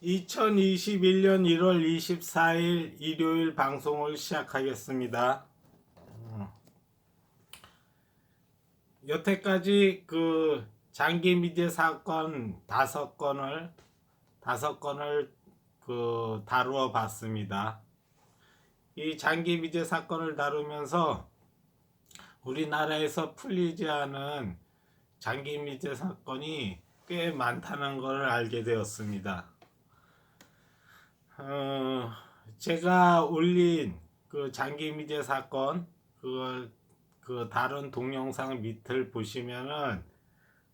2021년 1월 24일 일요일 방송을 시작하겠습니다. 여태까지 그 장기 미제 사건 다섯 건을 다루어 봤습니다. 이 장기 미제 사건을 다루면서 우리나라에서 풀리지 않은 장기 미제 사건이 꽤 많다는 것을 알게 되었습니다. 제가 올린 그 장기 미제 사건 그걸 다른 동영상 밑을 보시면은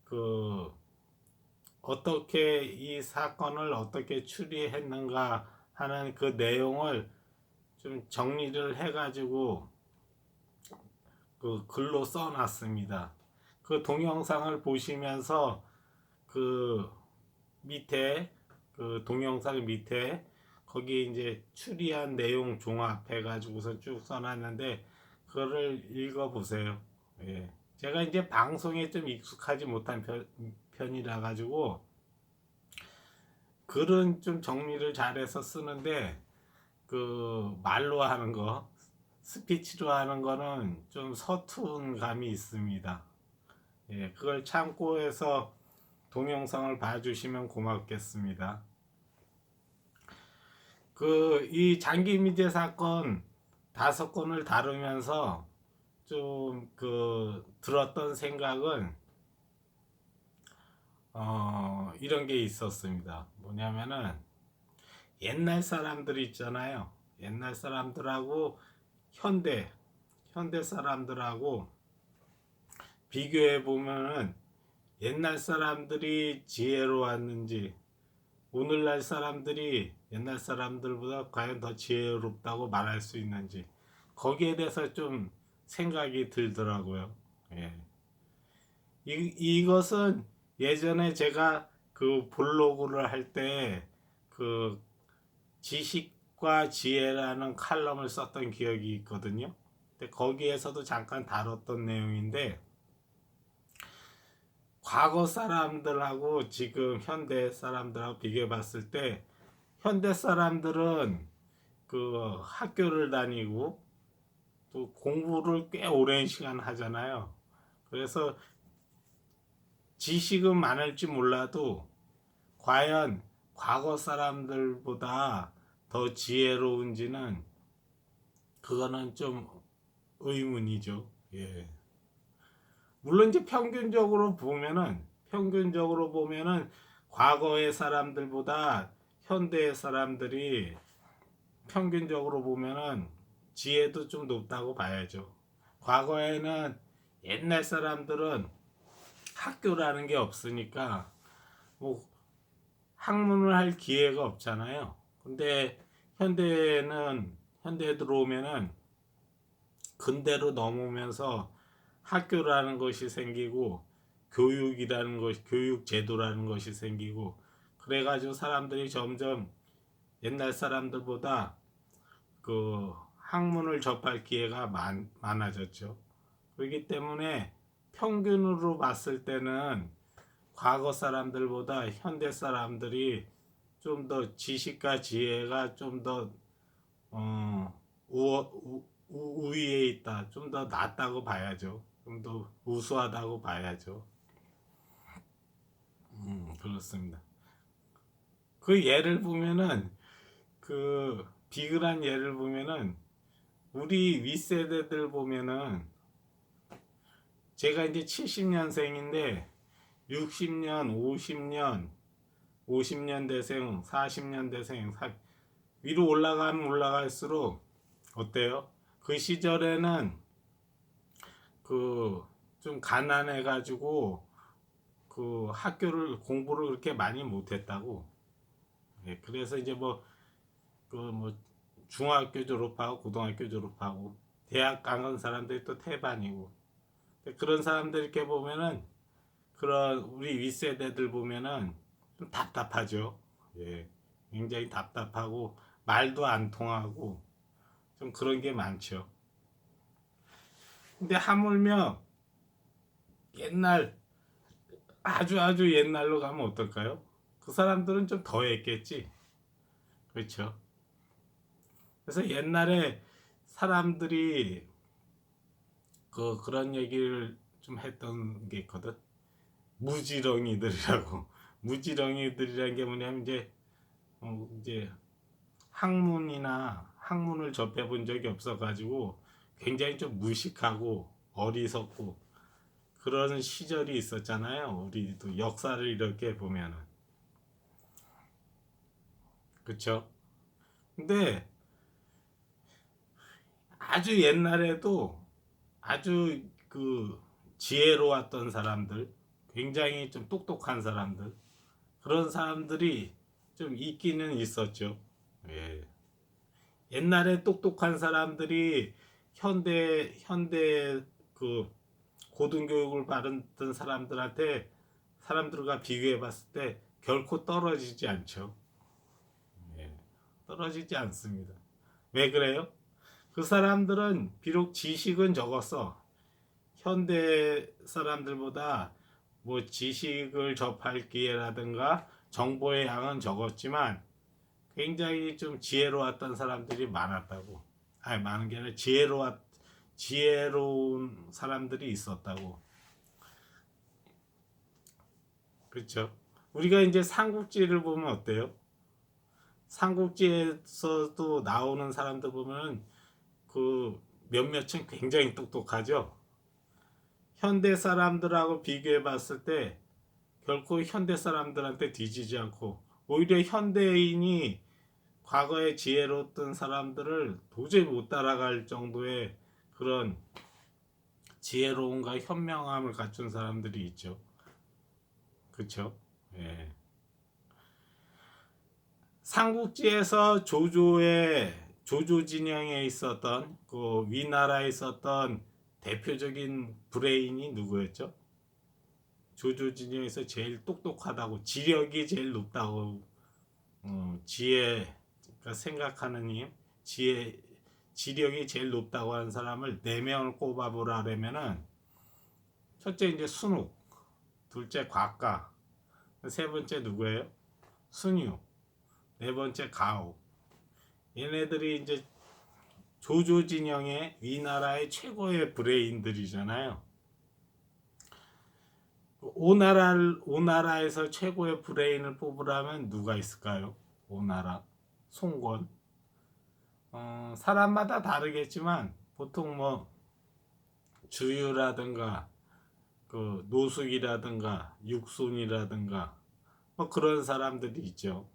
그 어떻게 이 사건을 어떻게 추리했는가 하는 그 내용을 좀 정리를 해가지고 그 글로 써놨습니다. 그 동영상을 보시면서 그 밑에 그 동영상 밑에 거기 이제 추리한 내용 종합해 가지고서 쭉 써놨는데 그거를 읽어 보세요. 예. 제가 이제 방송에 좀 익숙하지 못한 편이라 가지고 글은 좀 정리를 잘해서 쓰는데 그 말로 하는 거 스피치로 하는 거는 좀 서툰 감이 있습니다. 예, 그걸 참고해서 동영상을 봐주시면 고맙겠습니다. 이 장기 미제 사건 5건을 다루면서 좀 들었던 생각은 이런 게 있었습니다. 뭐냐면은 옛날 사람들 있잖아요. 옛날 사람들하고 현대 사람들하고 비교해 보면은 옛날 사람들이 지혜로웠는지 오늘날 사람들이 옛날 사람들보다 과연 더 지혜롭다고 말할 수 있는지 거기에 대해서 좀 생각이 들더라고요. 예. 이것은 예전에 제가 그 블로그를 할 때 그 지식과 지혜라는 칼럼을 썼던 기억이 있거든요. 근데 거기에서도 잠깐 다뤘던 내용인데 과거 사람들하고 지금 현대 사람들하고 비교해 봤을 때 현대 사람들은 그 학교를 다니고 또 공부를 꽤 오랜 시간 하잖아요. 그래서 지식은 많을지 몰라도 과연 과거 사람들보다 더 지혜로운지는 그거는 좀 의문이죠. 예. 물론 이제 평균적으로 보면은 과거의 사람들보다 현대의 사람들이 평균적으로 보면은 지혜도 좀 높다고 봐야죠. 과거에는 옛날 사람들은 학교라는 게 없으니까 뭐 학문을 할 기회가 없잖아요. 근데 현대에 들어오면은 근대로 넘으면서 학교라는 것이 생기고 교육 제도라는 것이 생기고 그래가지고 사람들이 점점 옛날 사람들보다 그 학문을 접할 기회가 많아졌죠. 그렇기 때문에 평균으로 봤을 때는 과거 사람들보다 현대 사람들이 좀 더 지식과 지혜가 좀더 우위에 있다. 좀 더 낫다고 봐야죠. 좀 더 우수하다고 봐야죠. 그렇습니다. 그 예를 보면은 비글한 예를 보면은 우리 윗세대들 보면은 제가 이제 70년생인데 60년, 50년 대생, 40년 대생 위로 올라가면 올라갈수록 어때요? 그 시절에는 좀 가난해 가지고 공부를 그렇게 많이 못했다고. 예, 그래서 이제 중학교 졸업하고 고등학교 졸업하고 대학 간 사람들이 또 태반이고 그런 사람들 이렇게 보면은 그런 우리 윗세대들 보면은 좀 답답하죠. 예, 굉장히 답답하고 말도 안 통하고 좀 그런 게 많죠. 근데 하물며 옛날 아주 옛날로 가면 어떨까요? 그 사람들은 좀 더 했겠지. 그렇죠. 그래서 옛날에 사람들이 그런 얘기를 좀 했던 게 있거든. 무지렁이들이라고. 무지렁이들이라는 게 뭐냐면 이제 학문을 접해본 적이 없어가지고 굉장히 좀 무식하고 어리석고 그런 시절이 있었잖아요. 우리도 역사를 이렇게 보면은. 그쵸? 근데 아주 옛날에도 아주 지혜로웠던 사람들, 굉장히 좀 똑똑한 사람들, 그런 사람들이 좀 있기는 있었죠. 예. 옛날에 똑똑한 사람들이 현대 그 고등교육을 받았던 사람들과 비교해 봤을 때 결코 떨어지지 않죠. 예. 떨어지지 않습니다. 왜 그래요? 그 사람들은 비록 지식은 적었어. 현대 사람들보다 뭐 지식을 접할 기회라든가 정보의 양은 적었지만 굉장히 좀 지혜로웠던 사람들이 많았다고. 아니, 많은 게 아니라 지혜로운 사람들이 있었다고. 그렇죠. 우리가 이제 삼국지를 보면 어때요? 삼국지에서도 나오는 사람들 보면 그 몇몇은 굉장히 똑똑하죠. 현대 사람들하고 비교해 봤을 때 결코 현대 사람들한테 뒤지지 않고 오히려 현대인이 과거에 지혜로웠던 사람들을 도저히 못 따라갈 정도의 그런 지혜로움과 현명함을 갖춘 사람들이 있죠. 그렇죠? 예. 삼국지에서 조조 진영에 있었던 그 위나라에 있었던 대표적인 브레인이 누구였죠? 조조 진영에서 제일 똑똑하다고, 지력이 제일 높다고, 그러니까 생각하는 힘, 지력이 제일 높다고 하는 사람을 4명을 꼽아보라 그러면은 첫째 이제 순욱, 둘째 곽가, 세 번째 누구예요? 순유, 네 번째 가오. 얘네들이 이제 조조 진영의 위나라의 최고의 브레인들이잖아요. 오나라에서 최고의 브레인을 뽑으라면 누가 있을까요? 오나라, 송권. 사람마다 다르겠지만 보통 뭐 주유라든가 그 노숙이라든가 육손이라든가 뭐 그런 사람들이 있죠.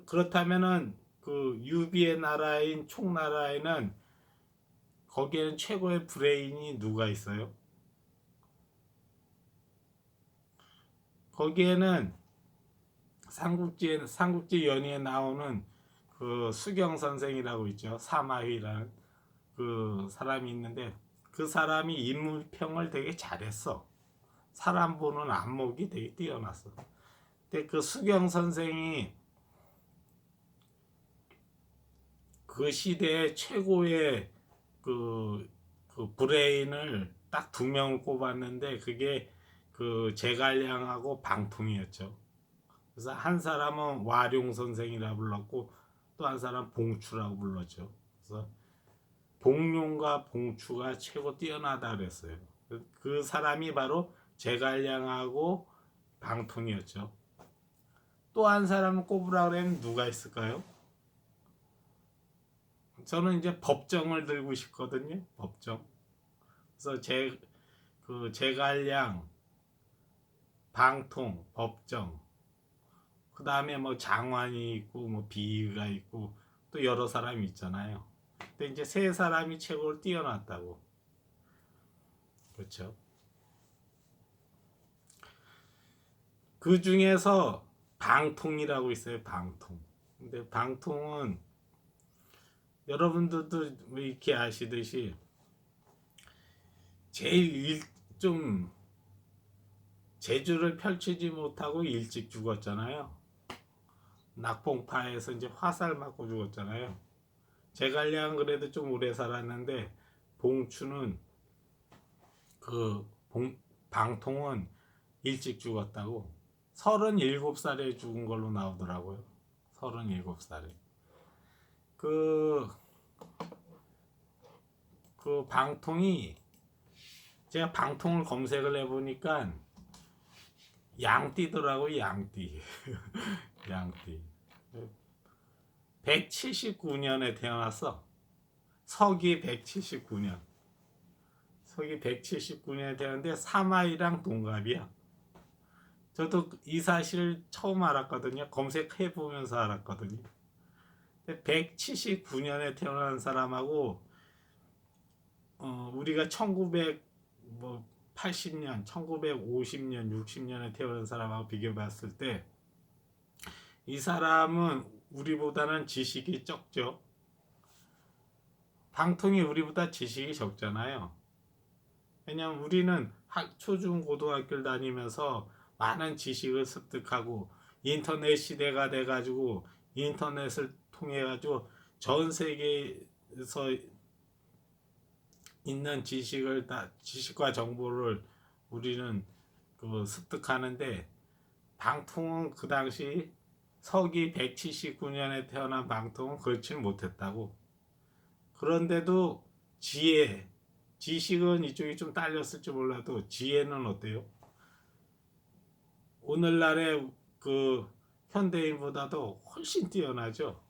그렇다면은 그 유비의 나라인 총나라에는 거기에는 최고의 브레인이 누가 있어요? 거기에는 삼국지 연의에 나오는 그 수경 선생이라고 있죠. 사마휘라는 그 사람이 있는데 그 사람이 인물평을 되게 잘했어. 사람 보는 안목이 되게 뛰어났어. 근데 그 수경 선생이 그 시대의 최고의 브레인을 딱 2명을 꼽았는데 그게 그 제갈량하고 방통이었죠. 그래서 한 사람은 와룡 선생이라 불렀고 또 한 사람 봉추라고 불렀죠. 그래서 봉룡과 봉추가 최고 뛰어나다 그랬어요. 그 사람이 바로 제갈량하고 방통이었죠. 또 한 사람을 꼽으라 그러면 누가 있을까요? 저는 이제 법정을 들고 싶거든요. 법정. 그래서 제갈량, 방통, 법정. 그 다음에 뭐 장관이 있고 뭐 비위가 있고 또 여러 사람이 있잖아요. 근데 이제 세 사람이 최고로 뛰어났다고. 그렇죠. 그 중에서 방통이라고 있어요. 방통. 근데 방통은 여러분들도 뭐 이렇게 아시듯이 제일 좀 재주를 펼치지 못하고 일찍 죽었잖아요. 낙봉파에서 이제 화살 맞고 죽었잖아요. 제갈량 그래도 좀 오래 살았는데 봉추는 그 방통은 일찍 죽었다고. 37살에 죽은 걸로 나오더라고요. 37살에. 그, 그 방통이, 제가 방통을 검색을 해보니까 양띠더라고요, 양띠. 양띠. 179년에 태어났어. 서기 179년. 서기 179년에 태어났는데 사마이랑 동갑이야. 저도 이 사실을 처음 알았거든요. 검색해 보면서 알았거든요. 179년에 태어난 사람하고 우리가 1980년, 1950년, 60년에 태어난 사람하고 비교해 봤을 때 이 사람은 우리보다는 지식이 적죠. 방통이 우리보다 지식이 적잖아요. 왜냐면 우리는 초중 고등학교를 다니면서 많은 지식을 습득하고 인터넷 시대가 돼가지고 인터넷을 통해 가지고 전 세계에서 있는 지식과 정보를 우리는 습득하는데 방통은 그 당시 서기 179년에 태어난 방통은 그렇지 못했다고. 그런데도 지식은 이쪽이 좀 딸렸을지 몰라도 지혜는 어때요? 오늘날의 현대인보다도 훨씬 뛰어나죠.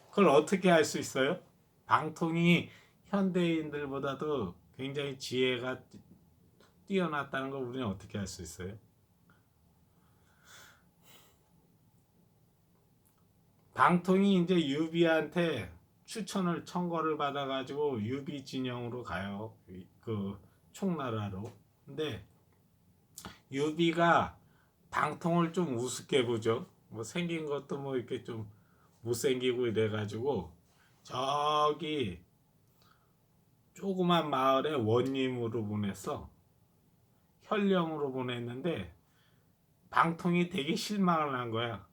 그걸 어떻게 할 수 있어요? 방통이 현대인들보다도 굉장히 지혜가 뛰어났다는 걸 우리는 어떻게 할 수 있어요? 방통이 이제 유비한테 청거를 받아가지고 유비 진영으로 가요. 총나라로. 근데 유비가 방통을 좀 우습게 보죠. 생긴 것도 이렇게 좀 못생기고 이래가지고 저기 조그만 마을에 원님으로 보냈어. 현령으로 보냈는데 방통이 되게 실망을 한 거야.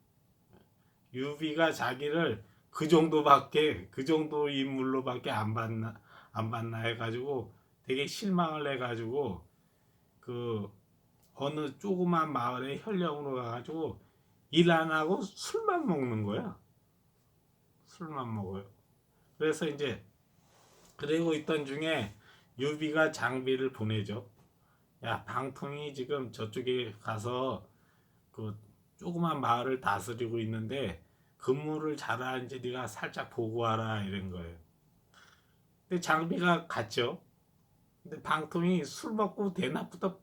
유비가 자기를 그 정도 인물로밖에 안 봤나 해가지고 되게 실망을 해가지고 어느 조그만 마을에 현령으로 가가지고 일 안 하고 술만 먹는 거야. 술만 먹어요. 그래서 이제 그러고 있던 중에 유비가 장비를 보내죠. 야, 방통이 지금 저쪽에 가서 조그만 마을을 다스리고 있는데 근무를 잘하는지 네가 살짝 보고 와라 이런 거예요. 근데 장비가 갔죠. 근데 방통이 술 먹고 대낮부터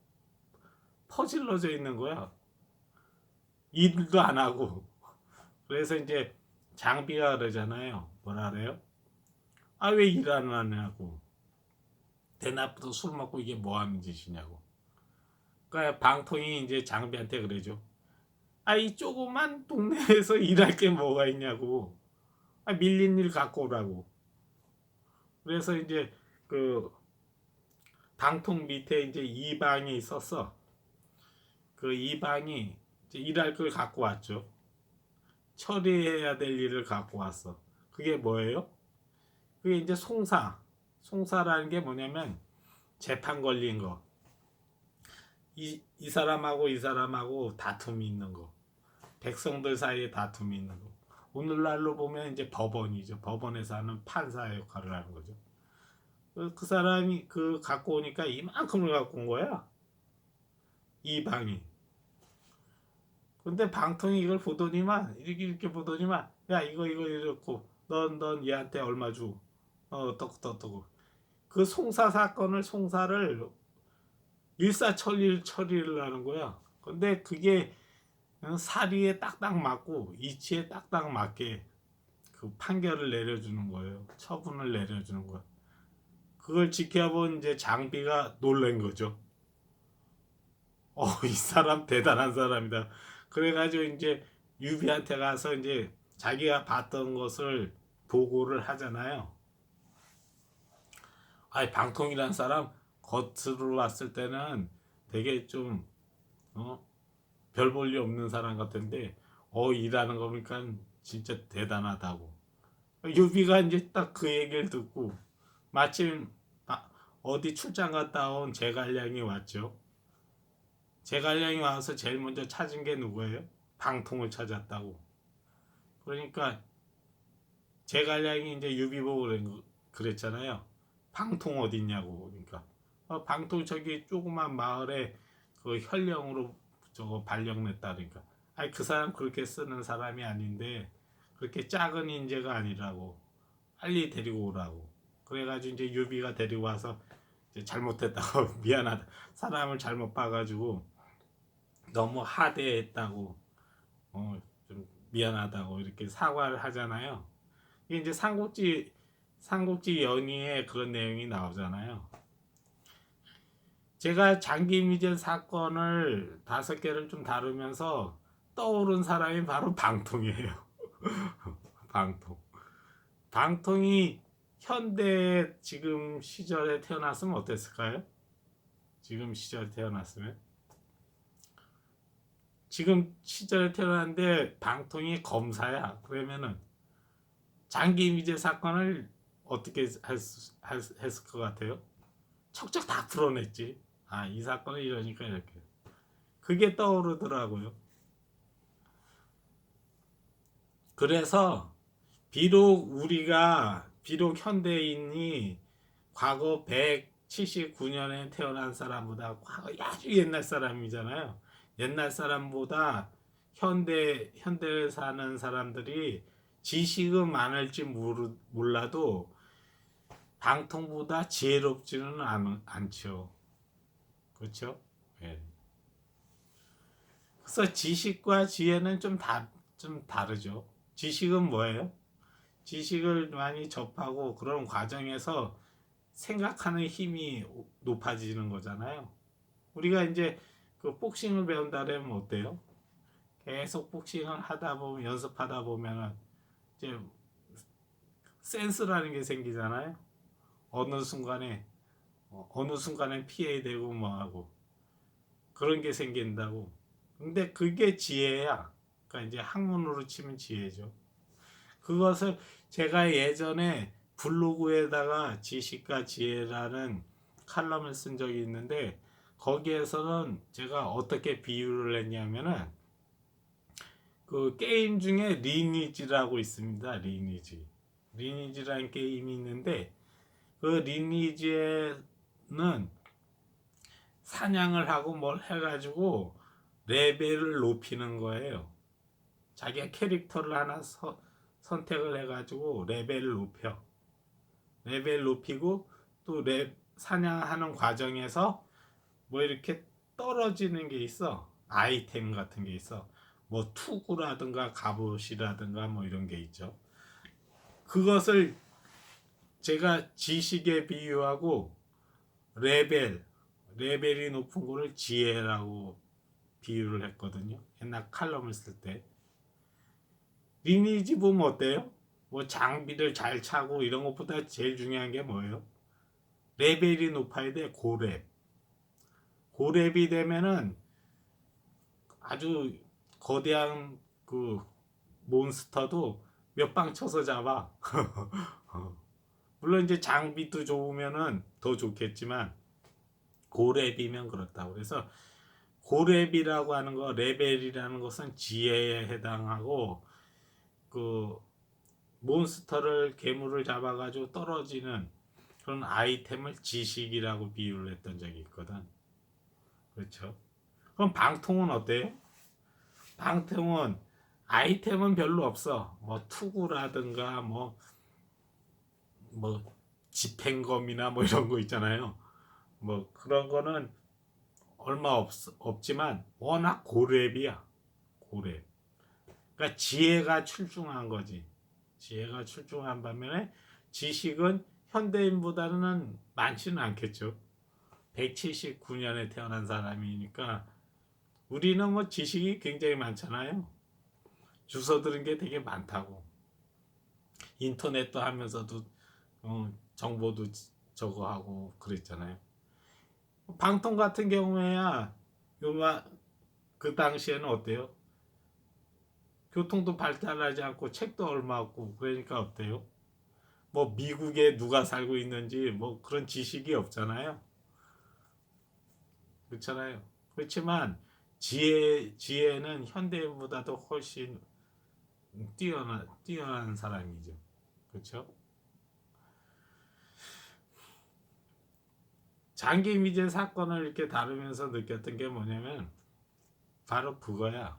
퍼질러져 있는 거야. 일도 안 하고. 그래서 이제 장비가 그러잖아요. 뭐라 그래요? 아, 왜 일 안 하냐고. 대낮부터 술 먹고 이게 뭐 하는 짓이냐고. 그러니까 방통이 이제 장비한테 그러죠. 아, 이 조그만 동네에서 일할 게 뭐가 있냐고. 아, 밀린 일 갖고 오라고. 그래서 이제 방통 밑에 이제 이방이 있었어. 그 이방이 이제 일할 걸 갖고 왔죠. 처리해야 될 일을 갖고 왔어. 그게 뭐예요? 그게 이제 송사라는 게 뭐냐면 재판 걸린 거. 이 사람하고 이 사람하고 다툼이 있는 거. 백성들 사이에 다툼이 있는 거. 오늘날로 보면 이제 법원이죠. 법원에서 하는 판사 역할을 하는 거죠. 그 사람이 갖고 오니까 이만큼을 갖고 온 거야. 이방이. 근데 방통이 이걸 보더니만 이렇게 보더니만 야, 이거 이렇고 넌 얘한테 얼마 주. 어떻고 그 송사를 처리를 하는 거야. 근데 그게 사리에 딱딱 맞고 이치에 딱딱 맞게 판결을 내려주는 거예요. 처분을 내려주는 거야. 그걸 지켜본 이제 장비가 놀란 거죠. 이 사람 대단한 사람이다. 그래가지고 이제 유비한테 가서 이제 자기가 봤던 것을 보고를 하잖아요. 아니, 방통이란 사람 겉으로 봤을 때는 되게 좀 별 볼 일 없는 사람 같은데 일하는 거 보니까 진짜 대단하다고. 유비가 이제 딱 그 얘기를 듣고 마침 어디 출장 갔다 온 제갈량이 왔죠. 제갈량이 와서 제일 먼저 찾은 게 누구예요? 방통을 찾았다고. 그러니까 제갈량이 이제 유비보고 그랬잖아요. 방통 어딨냐고. 그러니까 방통 저기 조그만 마을에 그 현령으로 저거 발령냈다. 그러니까 아니 그 사람 그렇게 쓰는 사람이 아닌데 그렇게 작은 인재가 아니라고 빨리 데리고 오라고. 그래가지고 이제 유비가 데리고 와서 이제 잘못했다고 미안하다. 사람을 잘못 봐가지고 너무 하대했다고 좀 미안하다고 이렇게 사과를 하잖아요. 이게 이제 삼국지 연의에 그런 내용이 나오잖아요. 제가 장기미전 사건을 5개를 좀 다루면서 떠오른 사람이 바로 방통이에요. 방통. 방통이 현대 지금 시절에 태어났으면 어땠을까요? 지금 시절에 태어났으면 지금 시절에 태어났는데 방통이 검사야. 그러면은 장기미제 사건을 어떻게 했을 것 같아요? 척척 다 풀어냈지. 아, 이 사건은 이러니까 이렇게. 그게 떠오르더라고요. 그래서 비록 현대인이 과거 179년에 태어난 사람보다 과거 아주 옛날 사람이잖아요. 옛날 사람보다 현대에 사는 사람들이 지식은 많을지 몰라도 방통보다 지혜롭지는 않죠. 그렇죠? 예. 그래서 지식과 지혜는 좀 다르죠. 지식은 뭐예요? 지식을 많이 접하고 그런 과정에서 생각하는 힘이 높아지는 거잖아요. 우리가 이제 그 복싱을 배운다면 어때요? 계속 복싱을 하다 보면 연습하다 보면은 이제 센스라는 게 생기잖아요. 어느 순간에 어느 순간에 피해야 되고 뭐 하고 그런 게 생긴다고. 근데 그게 지혜야. 그러니까 이제 학문으로 치면 지혜죠. 그것을 제가 예전에 블로그에다가 지식과 지혜라는 칼럼을 쓴 적이 있는데 거기에서는 제가 어떻게 비유를 했냐면은 그 게임 중에 리니지라고 있습니다. 리니지라는 게임이 있는데 그 리니지에는 사냥을 하고 뭘 해가지고 레벨을 높이는 거예요. 자기가 캐릭터를 하나 선택을 해가지고 레벨을 높여. 레벨 높이고 또 사냥하는 과정에서 뭐 이렇게 떨어지는 게 있어. 아이템 같은 게 있어. 뭐 투구라든가 갑옷이라든가 뭐 이런 게 있죠. 그것을 제가 지식에 비유하고 레벨이 높은 거를 지혜라고 비유를 했거든요. 옛날 칼럼을 쓸 때. 리니지 보면 어때요? 뭐 장비를 잘 차고 이런 것보다 제일 중요한 게 뭐예요? 레벨이 높아야 돼. 고렙이 되면은 아주 거대한 그 몬스터도 몇 방 쳐서 잡아. 물론 이제 장비도 좋으면은 더 좋겠지만 고렙이면 그렇다. 그래서 고렙이라고 하는 거, 레벨이라는 것은 지혜에 해당하고 그 몬스터를 괴물을 잡아가지고 떨어지는 그런 아이템을 지식이라고 비유를 했던 적이 있거든. 그렇죠? 그럼 방통은 어때요? 방통은 아이템은 별로 없어. 뭐 투구라든가 뭐 집행검이나 뭐 이런 거 있잖아요. 뭐 그런 거는 얼마 없지만 워낙 고렙이야. 고렙. 그러니까 지혜가 출중한 거지. 지혜가 출중한 반면에 지식은 현대인보다는 많지는 않겠죠. 179년에 태어난 사람이니까 우리는 뭐 지식이 굉장히 많잖아요. 주워 들은 게 되게 많다고. 인터넷도 하면서도 정보도 저거 하고 그랬잖아요. 방통 같은 경우에야 요마 그 당시에는 어때요? 교통도 발달하지 않고 책도 얼마 없고 그러니까 어때요? 뭐 미국에 누가 살고 있는지 뭐 그런 지식이 없잖아요. 그렇잖아요. 그렇지만 지혜는 현대인보다도 훨씬 뛰어난 사람이죠. 그렇죠? 장기 미제 사건을 이렇게 다루면서 느꼈던 게 뭐냐면 바로 그거야.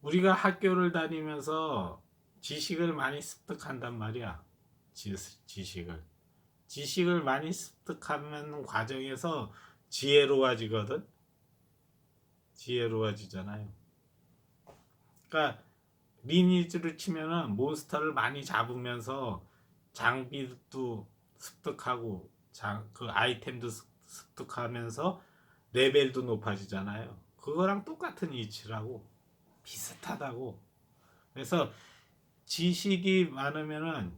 우리가 학교를 다니면서 지식을 많이 습득한단 말이야. 지식을 많이 습득하는 과정에서 지혜로워지거든. 지혜로워지잖아요. 그러니까 리니지를 치면은 몬스터를 많이 잡으면서 장비도 습득하고 그 아이템도 습득하면서 레벨도 높아지잖아요. 그거랑 똑같은 이치라고. 비슷하다고. 그래서 지식이 많으면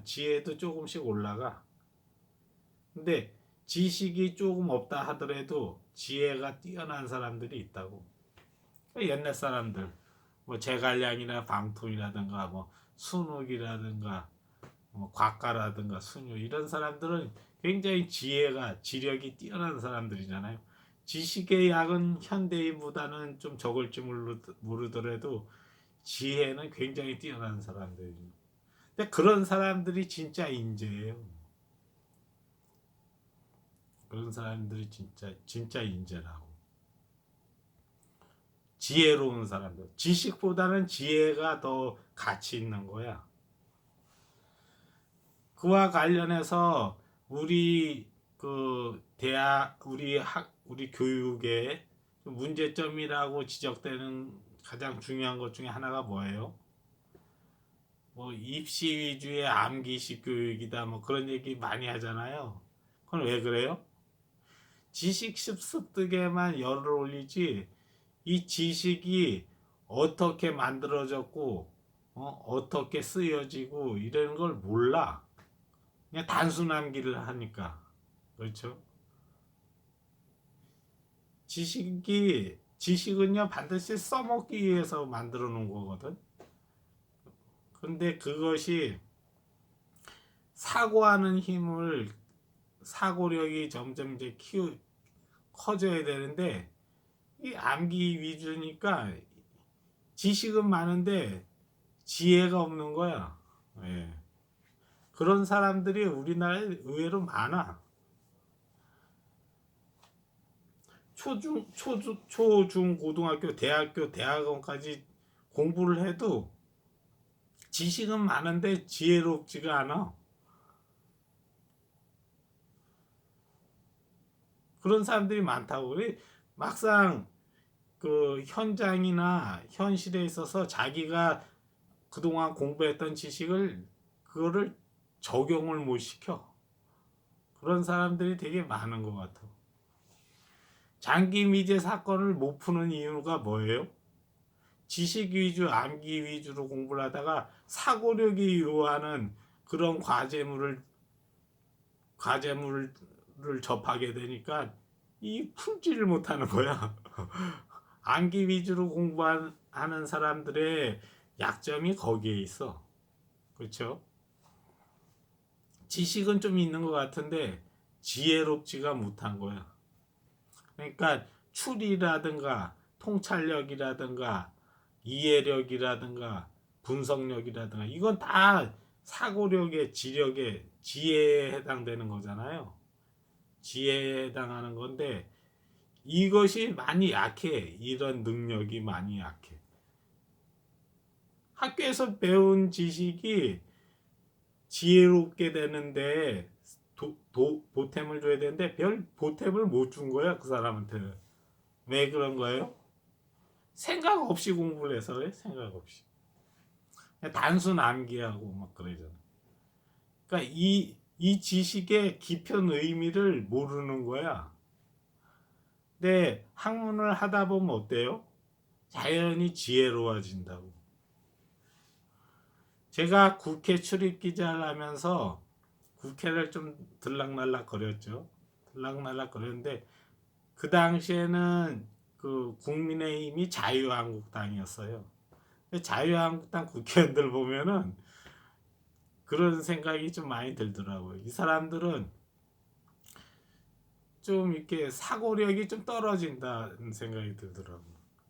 지혜도 조금씩 올라가. 근데 지식이 조금 없다 하더라도 지혜가 뛰어난 사람들이 있다고. 옛날 사람들 뭐 제갈량이나 방통이라든가 뭐 순욱이라든가 뭐 곽가라든가 순유 이런 사람들은 굉장히 지력이 뛰어난 사람들이잖아요. 지식의 양은 현대인보다는 좀 적을지 모르더라도 지혜는 굉장히 뛰어난 사람들이에요. 근데 그런 사람들이 진짜 인재예요. 그런 사람들이 진짜 인재라고. 지혜로운 사람들. 지식보다는 지혜가 더 가치 있는 거야. 그와 관련해서 우리 교육의 문제점이라고 지적되는 가장 중요한 것 중에 하나가 뭐예요? 뭐 입시 위주의 암기식 교육이다 뭐 그런 얘기 많이 하잖아요. 그건 왜 그래요? 지식 습득에만 열을 올리지 이 지식이 어떻게 만들어졌고 어떻게 쓰여지고 이런 걸 몰라. 그냥 단순 암기를 하니까. 그렇죠? 지식은요 반드시 써먹기 위해서 만들어 놓은 거거든. 근데 그것이 사고하는 사고력이 점점 이제 커져야 되는데 이 암기 위주니까 지식은 많은데 지혜가 없는 거야. 예. 그런 사람들이 우리나라에 의외로 많아. 초중, 고등학교, 대학원까지 공부를 해도 지식은 많은데 지혜롭지가 않아. 그런 사람들이 많다고. 막상 그 현장이나 현실에 있어서 자기가 그동안 공부했던 지식을 그거를 적용을 못 시켜. 그런 사람들이 되게 많은 것 같아. 장기 미제 사건을 못 푸는 이유가 뭐예요? 지식 위주, 암기 위주로 공부를 하다가 사고력이 요하는 그런 과제물을 접하게 되니까 이 풀지를 못하는 거야. 암기 위주로 공부하는 사람들의 약점이 거기에 있어. 그렇죠? 지식은 좀 있는 것 같은데 지혜롭지가 못한 거야. 그러니까 추리라든가 통찰력이라든가 이해력이라든가 분석력이라든가 이건 다 사고력의 지혜에 해당되는 거잖아요. 지혜에 해당하는 건데 이것이 많이 약해. 이런 능력이 많이 약해. 학교에서 배운 지식이 지혜롭게 되는데 보탬을 줘야 되는데 별 보탬을 못 준 거야 그 사람한테는. 왜 그런 거예요? 생각 없이 공부를 해서 그래. 생각 없이 그냥 단순 암기하고 막 그러잖아. 그러니까 이 지식의 깊은 의미를 모르는 거야. 근데 학문을 하다 보면 어때요? 자연히 지혜로워진다고. 제가 국회 출입 기자를 하면서 국회를 좀 들락날락 거렸죠. 들락날락 거렸는데 그 당시에는 그 국민의힘이 자유한국당이었어요. 자유한국당 국회의원들 보면은 그런 생각이 좀 많이 들더라고요. 이 사람들은 좀 이렇게 사고력이 좀 떨어진다는 생각이 들더라고.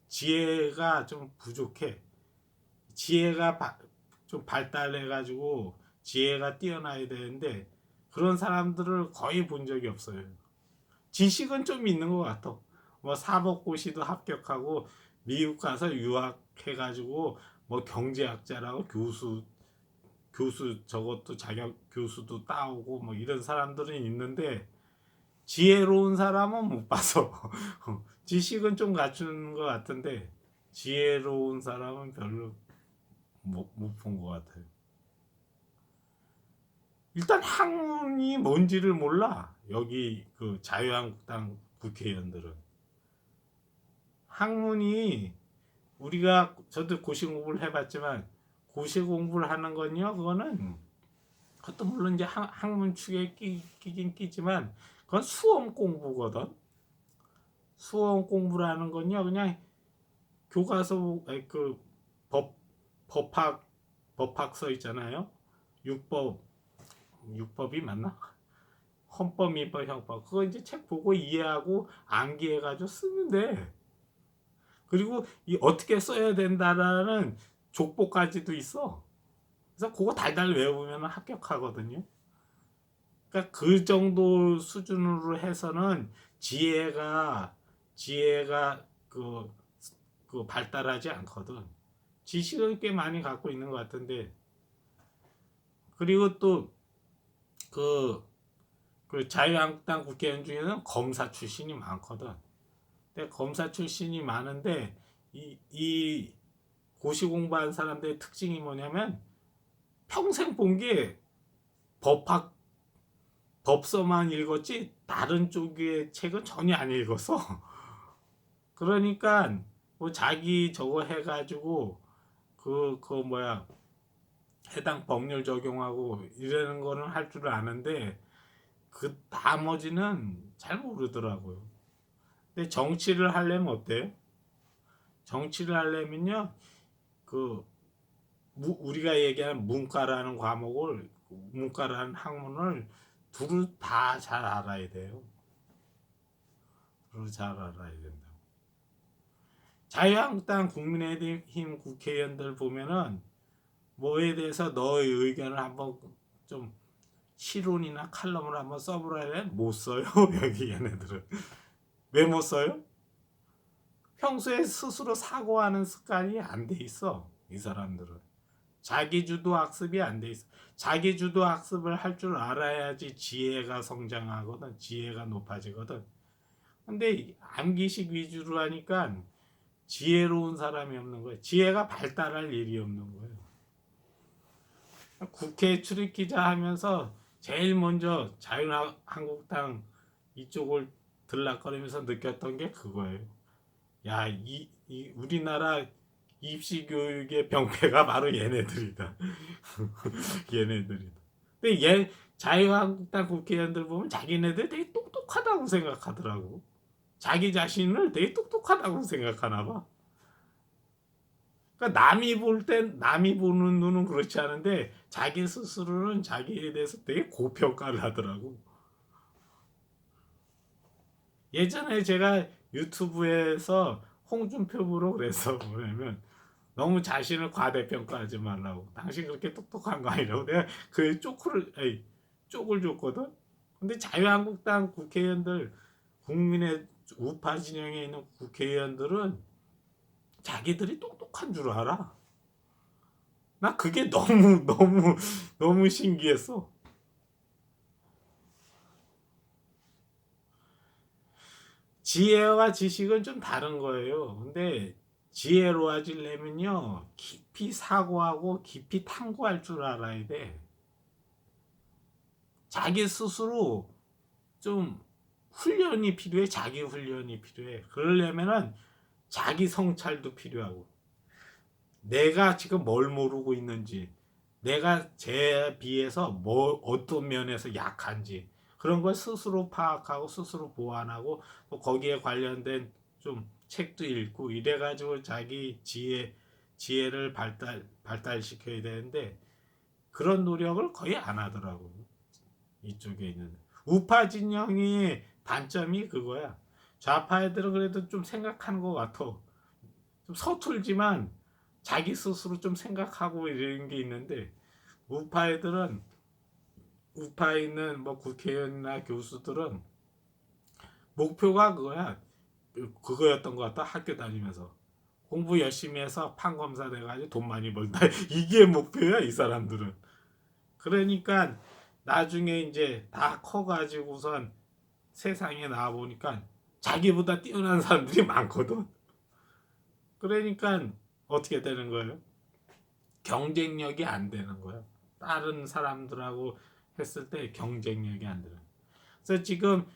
지혜가 좀 부족해. 지혜가 좀 발달해가지고 지혜가 뛰어나야 되는데 그런 사람들을 거의 본 적이 없어요. 지식은 좀 있는 것 같아. 뭐 사법고시도 합격하고 미국 가서 유학해가지고 뭐 경제학자라고 교수 저것도 자격 교수도 따오고 뭐 이런 사람들은 있는데 지혜로운 사람은 못 봐서 지식은 좀 갖추는 것 같은데 지혜로운 사람은 별로 못 본 것 같아요. 일단 학문이 뭔지를 몰라. 여기 그 자유한국당 국회의원들은 학문이 우리가 저도 고시 공부를 해봤지만 고시 공부를 하는 건요 그거는 그것도 물론 이제 학문 축에 끼긴 끼지만 그건 수험 공부거든. 수험 공부라는 건요 그냥 교과서 그 법 법학 법학서 있잖아요. 육법 육법이 맞나? 헌법, 민법, 형법 그거 이제 책 보고 이해하고 암기해가지고 쓰면 돼. 그리고 이 어떻게 써야 된다라는 족보까지도 있어. 그래서 그거 달달 외우면 합격하거든요. 그러니까 그 정도 수준으로 해서는 지혜가 그 발달하지 않거든. 지식을 꽤 많이 갖고 있는 것 같은데 그리고 또 그 자유한국당 국회의원 중에는 검사 출신이 많거든. 근데 검사 출신이 많은데 이 고시 공부한 사람들의 특징이 뭐냐면 평생 본 게 법학 법서만 읽었지 다른 쪽의 책은 전혀 안 읽었어. 그러니까 뭐 자기 저거 해가지고 그 뭐야 해당 법률 적용하고 이러는 거는 할 줄 아는데 그 나머지는 잘 모르더라고요. 근데 정치를 하려면 어때요? 정치를 하려면요 그 우리가 얘기하는 문과라는 학문을 둘을 다 잘 알아야 돼요. 둘을 잘 알아야 된다. 자유한국당 국민의힘 국회의원들 보면은 뭐에 대해서 너의 의견을 한번 좀 실론이나 칼럼을 한번 써보라 해 못 써요. 여기 얘네들은 왜 못 써요? 평소에 스스로 사고하는 습관이 안 돼 있어. 이 사람들은 자기주도 학습이 안 돼 있어. 자기주도 학습을 할 줄 알아야지 지혜가 성장하거든. 지혜가 높아지거든. 근데 암기식 위주로 하니까 지혜로운 사람이 없는 거예요. 지혜가 발달할 일이 없는 거예요. 국회 출입기자 하면서 제일 먼저 자유한국당 이쪽을 들락거리면서 느꼈던 게 그거예요. 야, 이 우리나라 입시 교육의 병폐가 바로 얘네들이다. 얘네들이다. 근데 자유한국당 국회의원들 보면 자기네들 되게 똑똑하다고 생각하더라고. 자기 자신을 되게 똑똑하다고 생각하나 봐. 그러니까 남이 보는 눈은 그렇지 않은데 자기 스스로는 자기에 대해서 되게 고평가를 하더라고. 예전에 제가 유튜브에서 홍준표 보러 그래서 뭐냐면 너무 자신을 과대평가하지 말라고. 당신 그렇게 똑똑한 거 아니라고. 내가 그 쪽을 줬거든. 근데 자유한국당 국회의원들 국민의 우파 진영에 있는 국회의원들은 자기들이 똑똑한 줄 알아. 나 그게 너무 신기했어. 지혜와 지식은 좀 다른 거예요. 근데 지혜로워지려면요 깊이 사고하고 깊이 탐구할 줄 알아야 돼. 자기 스스로 좀 훈련이 필요해. 자기 훈련이 필요해. 그러려면은 자기 성찰도 필요하고 내가 지금 뭘 모르고 있는지 내가 제 비해서 뭐 어떤 면에서 약한지 그런 걸 스스로 파악하고 스스로 보완하고 또 거기에 관련된 좀 책도 읽고 이래가지고 자기 지혜를 발달시켜야 되는데 그런 노력을 거의 안 하더라고요. 이쪽에 있는 우파 진영이 단점이 그거야. 좌파 애들은 그래도 좀 생각하는 것 같아. 좀 서툴지만 자기 스스로 좀 생각하고 이런 게 있는데, 우파 애들은, 우파에 있는 뭐 국회의원이나 교수들은 목표가 그거야. 그거였던 것 같다. 학교 다니면서 공부 열심히 해서 판검사 돼가지고 돈 많이 벌다. 이게 목표야 이 사람들은. 그러니까 나중에 이제 다 커가지고선 세상에 나와 보니까 자기보다 뛰어난 사람들이 많거든. 그러니까 어떻게 되는 거예요? 경쟁력이 안 되는 거예요. 다른 사람들하고 했을 때 경쟁력이 안 되는. 그래서 지금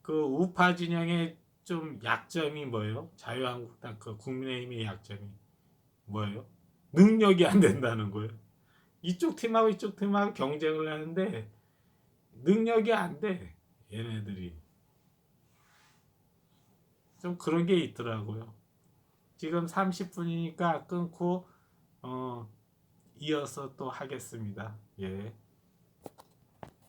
그 우파 진영의 좀 약점이 뭐예요? 자유한국당 그 국민의힘의 약점이 뭐예요? 능력이 안 된다는 거예요. 이쪽 팀하고 이쪽 팀하고 경쟁을 하는데 능력이 안 돼. 얘네들이. 좀 그런 게 있더라고요. 지금 30분이니까 끊고 이어서 또 하겠습니다. 예.